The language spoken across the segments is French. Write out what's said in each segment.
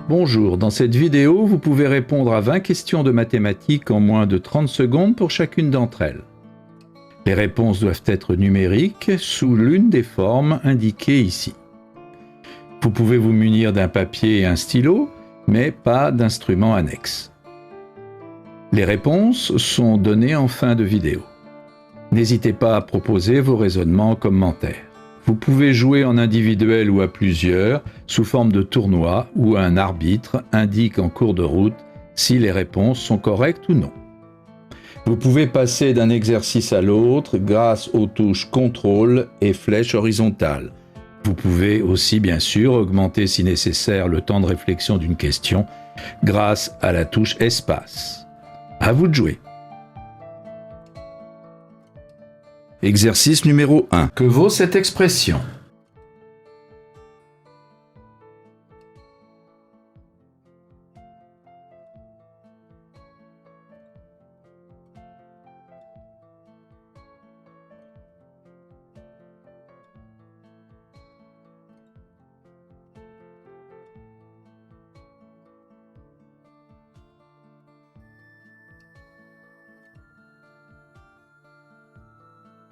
Bonjour, dans cette vidéo, vous pouvez répondre à 20 questions de mathématiques en moins de 30 secondes pour chacune d'entre elles. Les réponses doivent être numériques sous l'une des formes indiquées ici. Vous pouvez vous munir d'un papier et un stylo, mais pas d'instrument annexe. Les réponses sont données en fin de vidéo. N'hésitez pas à proposer vos raisonnements en commentaire. Vous pouvez jouer en individuel ou à plusieurs, sous forme de tournoi, où un arbitre indique en cours de route si les réponses sont correctes ou non. Vous pouvez passer d'un exercice à l'autre grâce aux touches contrôle et flèche horizontale. Vous pouvez aussi bien sûr augmenter si nécessaire le temps de réflexion d'une question grâce à la touche espace. À vous de jouer. Exercice numéro 1. Que vaut cette expression ?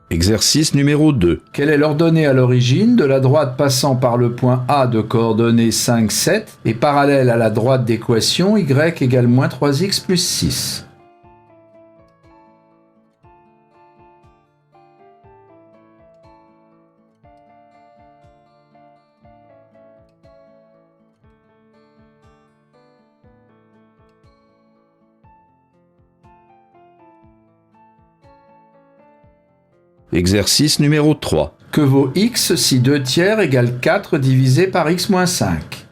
Exercice numéro 2. Quelle est l'ordonnée à l'origine de la droite passant par le point A de coordonnées 5, 7 et parallèle à la droite d'équation y égale moins 3x plus 6 ? Exercice numéro 3. Que vaut x si 2 tiers égale 4 divisé par x moins 5 ?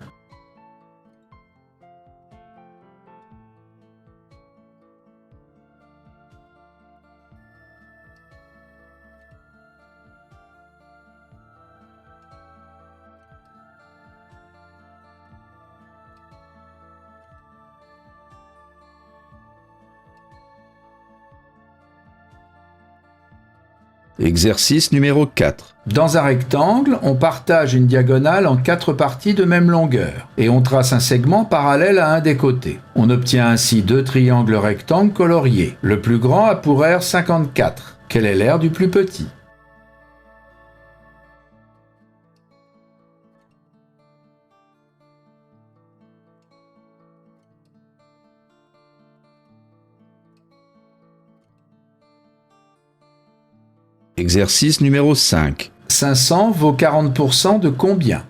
Exercice numéro 4. Dans un rectangle, on partage une diagonale en 4 parties de même longueur et on trace un segment parallèle à un des côtés. On obtient ainsi 2 triangles rectangles coloriés. Le plus grand a pour aire 54. Quel est l'aire du plus petit ? Exercice numéro 5. 500 vaut 40% de combien ?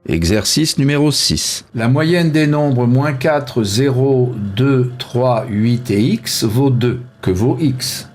Exercice numéro 6. La moyenne des nombres moins 4, 0, 2, 3, 8 et x vaut 2. Que vaut x ?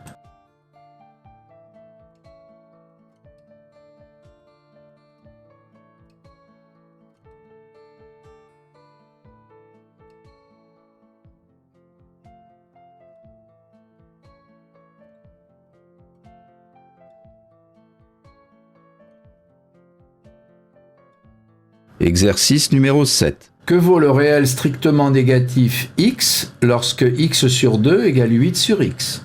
Exercice numéro 7. Que vaut le réel strictement négatif x lorsque x sur 2 égale 8 sur x ?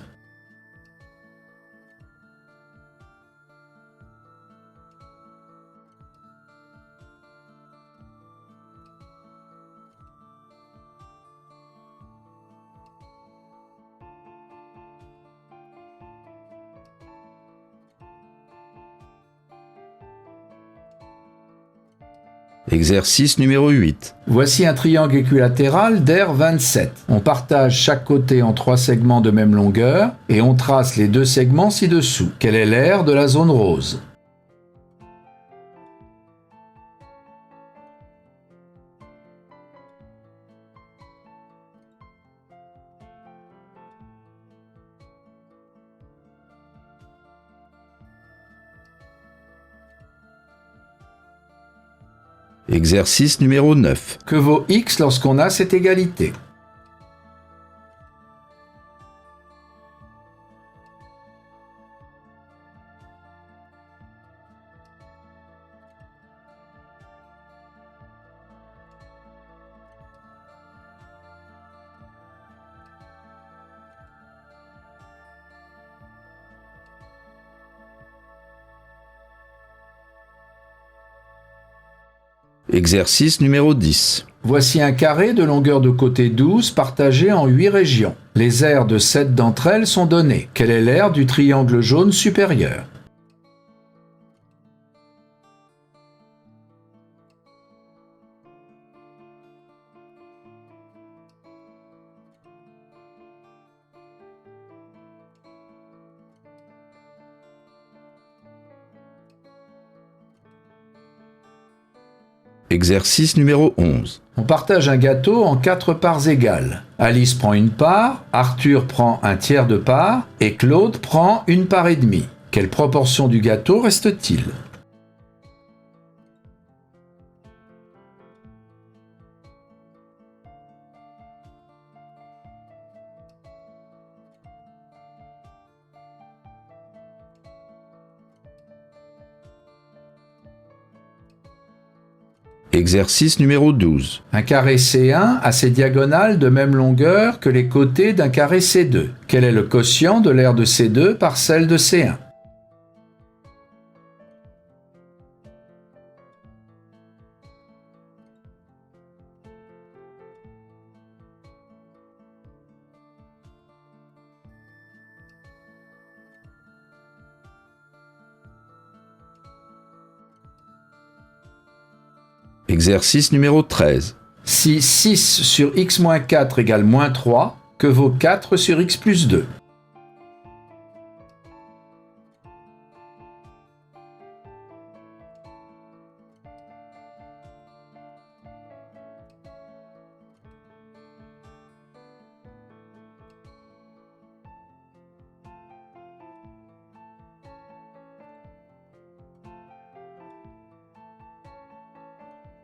Exercice numéro 8. Voici un triangle équilatéral d'aire 27. On partage chaque côté en 3 segments de même longueur et on trace les 2 segments ci-dessous. Quelle est l'aire de la zone rose ? Exercice numéro 9. Que vaut x lorsqu'on a cette égalité ? Exercice numéro 10. Voici un carré de longueur de côté 12 partagé en 8 régions. Les aires de 7 d'entre elles sont données. Quelle est l'aire du triangle jaune supérieur? Exercice numéro 11. On partage un gâteau en 4 parts égales. Alice prend une part, Arthur prend un tiers de part et Claude prend une part et demie. Quelle proportion du gâteau reste-t-il? Exercice numéro 12. Un carré C1 a ses diagonales de même longueur que les côtés d'un carré C2. Quel est le quotient de l'aire de C2 par celle de C1? Exercice numéro 13. Si 6 sur x moins 4 égale moins 3, que vaut 4 sur x plus 2?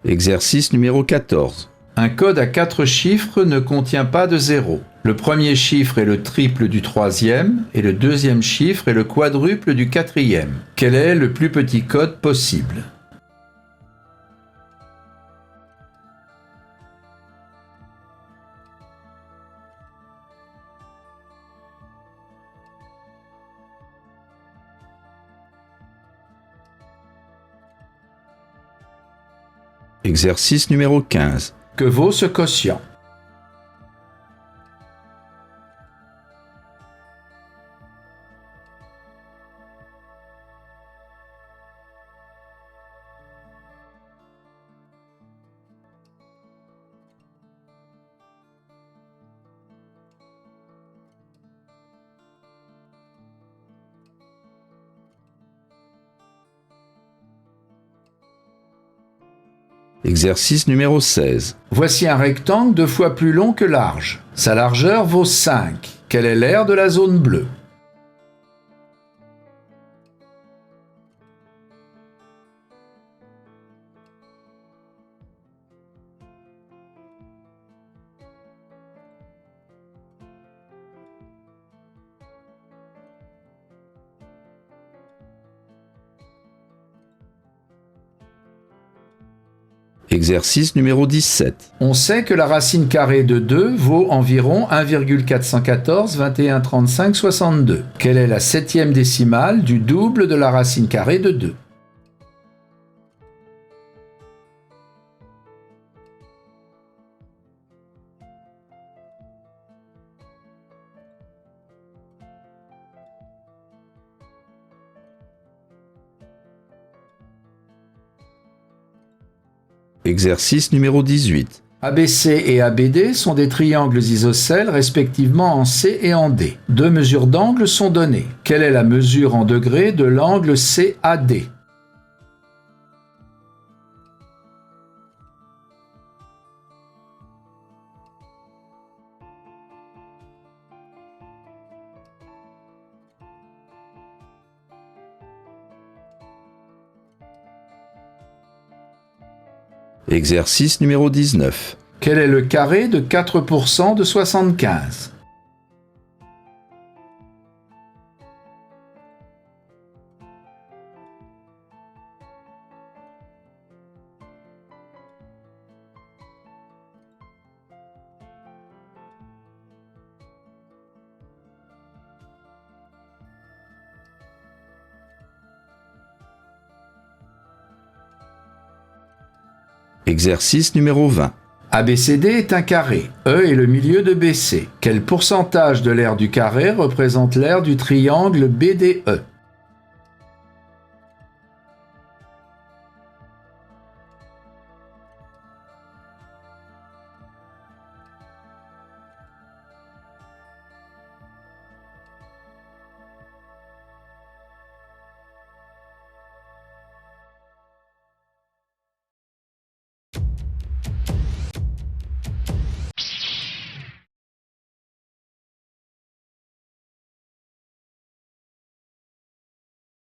Exercice numéro 14. Un code à 4 chiffres ne contient pas de zéro. Le premier chiffre est le triple du troisième et le deuxième chiffre est le quadruple du quatrième. Quel est le plus petit code possible? Exercice numéro 15. Que vaut ce quotient? Exercice numéro 16. Voici un rectangle 2 fois plus long que large. Sa largeur vaut 5. Quelle est l'aire de la zone bleue? Exercice numéro 17. On sait que la racine carrée de 2 vaut environ 1,414, 21, 35, 62. Quelle est la septième décimale du double de la racine carrée de 2? Exercice numéro 18. ABC et ABD sont des triangles isocèles respectivement en C et en D. 2 mesures d'angle sont données. Quelle est la mesure en degrés de l'angle CAD? Exercice numéro 19. Quel est le carré de 4% de 75? Exercice numéro 20. ABCD est un carré. E est le milieu de BC. Quel pourcentage de l'aire du carré représente l'aire du triangle BDE?